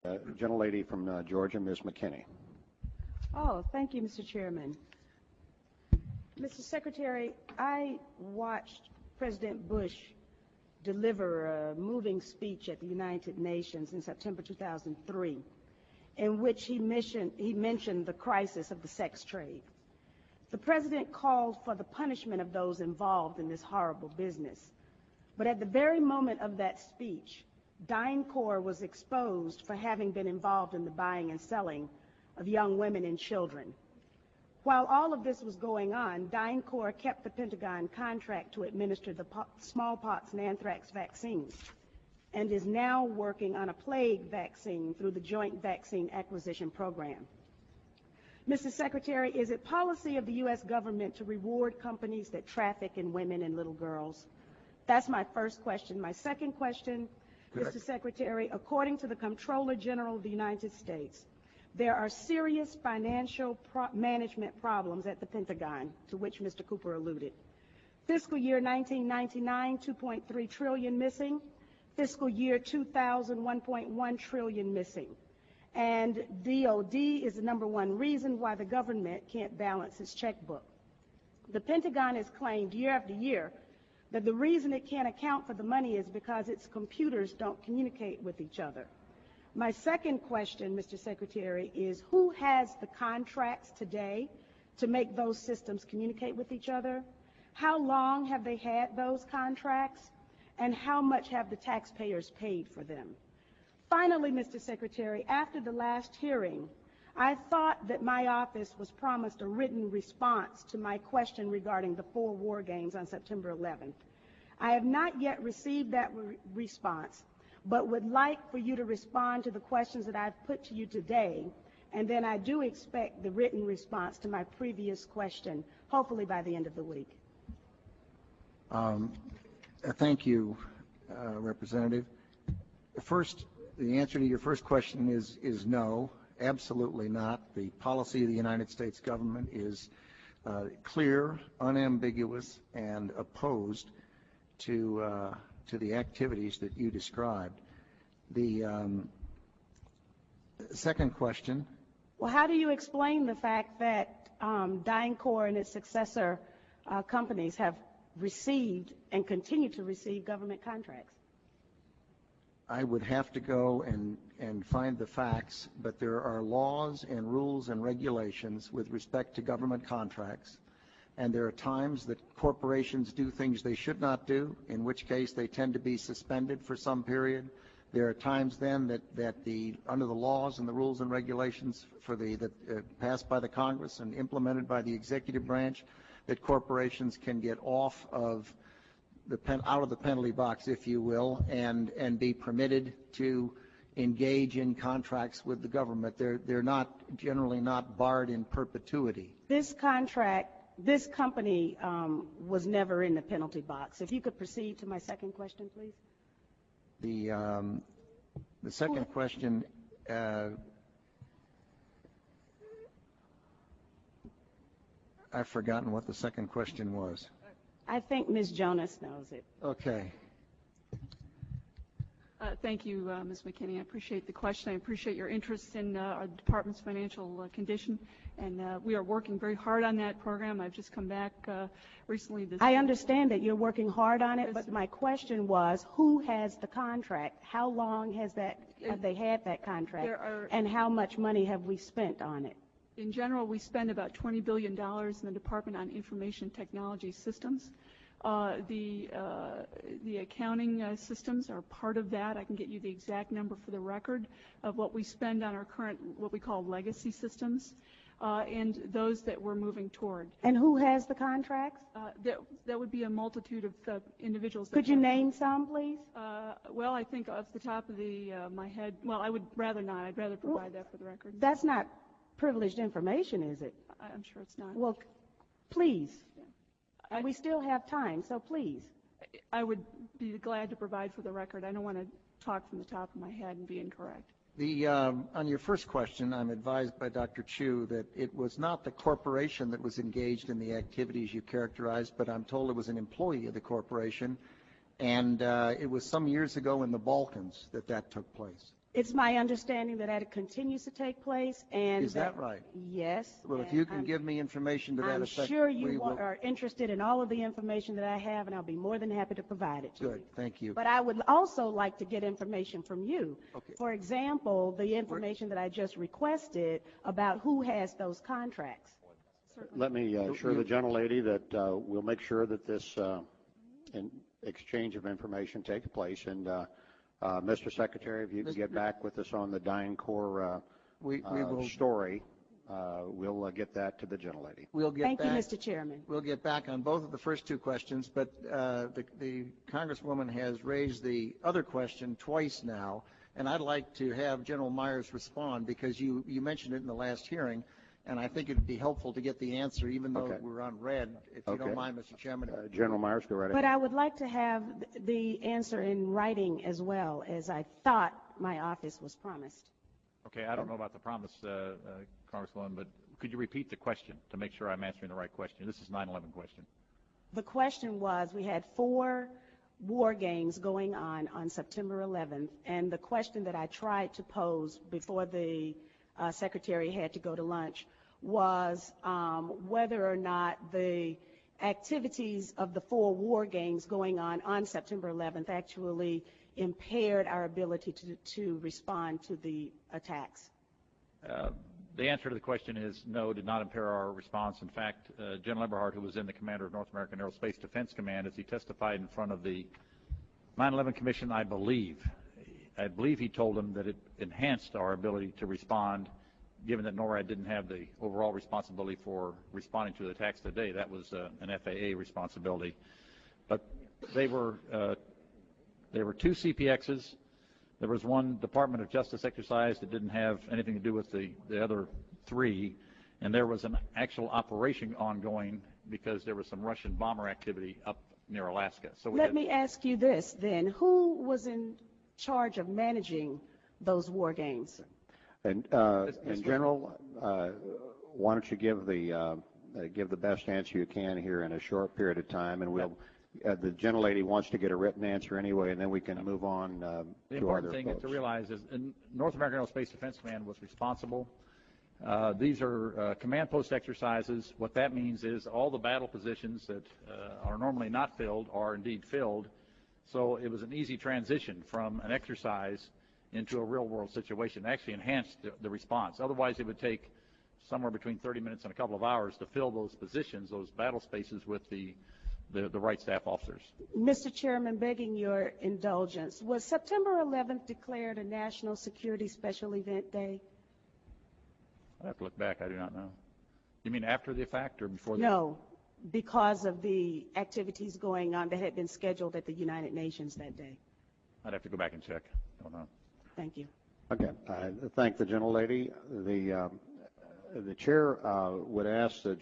Gentlelady from Georgia, Ms. McKinney. Oh, thank you, Mr. Chairman. Mr. Secretary, I watched President Bush deliver a moving speech at the United Nations in September 2003, in which he mentioned the crisis of the sex trade. The president called for the punishment of those involved in this horrible business. But at the very moment of that speech, Dyncorp was exposed for having been involved in the buying and selling of young women and children. While all of this was going on, Dyncorp kept the Pentagon contract to administer the smallpox and anthrax vaccines and is now working on a plague vaccine through the Joint Vaccine Acquisition Program. Mr. Secretary, is it policy of the U.S. government to reward companies that traffic in women and little girls? That's my first question. My second question, Mr. Secretary, according to the Comptroller General of the United States, there are serious financial management problems at the Pentagon, to which Mr. Cooper alluded. Fiscal year 1999, 2.3 trillion missing. Fiscal year 2000, 1.1 trillion missing. And DOD is the #1 reason why the government can't balance its checkbook. The Pentagon has claimed year after year that the reason it can't account for the money is because its computers don't communicate with each other. My second question, Mr. Secretary, is who has the contracts today to make those systems communicate with each other? How long have they had those contracts? And how much have the taxpayers paid for them? Finally, Mr. Secretary, after the last hearing, I thought that my office was promised a written response to my question regarding the 4 war games on September 11th. I have not yet received that response, but would like for you to respond to the questions that I've put to you today, and then I do expect the written response to my previous question, hopefully by the end of the week. Thank you, Representative. First, the answer to your first question is no, absolutely not. The policy of the United States government is clear, unambiguous, and opposed to the activities that you described. The second question. Well, how do you explain the fact that Dyncorp and its successor companies have received and continue to receive government contracts? I would have to go and find the facts, but there are laws and rules and regulations with respect to government contracts, and there are times that corporations do things they should not do, in which case they tend to be suspended for some period. There are times then that under the laws and the rules and regulations passed by the Congress and implemented by the executive branch, that corporations can get off of out of the penalty box, if you will, and be permitted to engage in contracts with the government. They're not generally not barred in perpetuity. This company was never in the penalty box. If you could proceed to my second question, please. The second question. I've forgotten what the second question was. I think Ms. Jonas knows it. Okay. Thank you, Ms. McKinney. I appreciate the question. I appreciate your interest in our department's financial condition, and we are working very hard on that program. I've just come back recently. I understand that you're working hard on it, but my question was, who has the contract? How long have they had that contract, and how much money have we spent on it? In general, we spend about $20 billion in the Department on Information Technology Systems. The accounting systems are part of that. I can get you the exact number for the record of what we spend on our current, what we call legacy systems, and those that we're moving toward. And who has the contracts? That would be a multitude of individuals. Could you name some, please? Well, I think off the top of my head, well, I would rather not. I'd rather provide that for the record. That's not privileged information, is it? I'm sure it's not. Well, please. Yeah. And we still have time, so please. I would be glad to provide for the record. I don't want to talk from the top of my head and be incorrect. On your first question, I'm advised by Dr. Chu that it was not the corporation that was engaged in the activities you characterized, but I'm told it was an employee of the corporation, and it was some years ago in the Balkans that took place. It's my understanding that it continues to take place, and Is that right? Yes. Well, if you can give me information to that I'm effect. sure we you will. are interested in all of the information that I have, and I'll be more than happy to provide it to you. Good, thank you. But I would also like to get information from you. Okay. For example, the information that I just requested about who has those contracts. Let me assure the gentlelady that we'll make sure that this exchange of information takes place. And Mr. Secretary, if you can get back with us on the Dyncorp story, we'll get that to the gentlelady. Thank you, Mr. Chairman. We'll get back on both of the first two questions, but the Congresswoman has raised the other question twice now, and I'd like to have General Myers respond because you mentioned it in the last hearing, and I think it would be helpful to get the answer even though we're on red, if you don't mind, Mr. Chairman. General Myers, go right ahead. But I would like to have the answer in writing as well, as I thought my office was promised. Okay, I don't know about the promise, Congresswoman, but could you repeat the question to make sure I'm answering the right question? This is 9/11 question. The question was, we had 4 war games going on September 11th, and the question that I tried to pose before the Secretary had to go to lunch was whether or not the activities of the 4 war games going on September 11th actually impaired our ability to respond to the attacks. The answer to the question is no, did not impair our response. In fact, General Eberhard, who was then the commander of North American Aerospace Defense Command, as he testified in front of the 9/11 Commission, I believe he told them that it enhanced our ability to respond, given that NORAD didn't have the overall responsibility for responding to the attacks today. That was an FAA responsibility. But they were 2 CPXs. There was 1 Department of Justice exercise that didn't have anything to do with the other 3, and there was an actual operation ongoing because there was some Russian bomber activity up near Alaska. So let me ask you this then: who was in charge of managing those war games? And General, why don't you give the best answer you can here in a short period of time, and we'll. The gentlelady wants to get a written answer anyway, and then we can move on the important thing to realize is North American Aerospace Defense Command was responsible. These are command post exercises. What that means is all the battle positions that are normally not filled are indeed filled. So it was an easy transition from an exercise into a real-world situation. It actually enhanced the response. Otherwise, it would take somewhere between 30 minutes and a couple of hours to fill those positions, those battle spaces, with the right staff officers. Mr. Chairman, begging your indulgence, was September 11th declared a National Security Special Event Day? I'd have to look back. I do not know. You mean after the fact or before? No, because of the activities going on that had been scheduled at the United Nations that day. I'd have to go back and check. Don't know. Thank you. Okay. I thank the gentlelady. The chair would ask the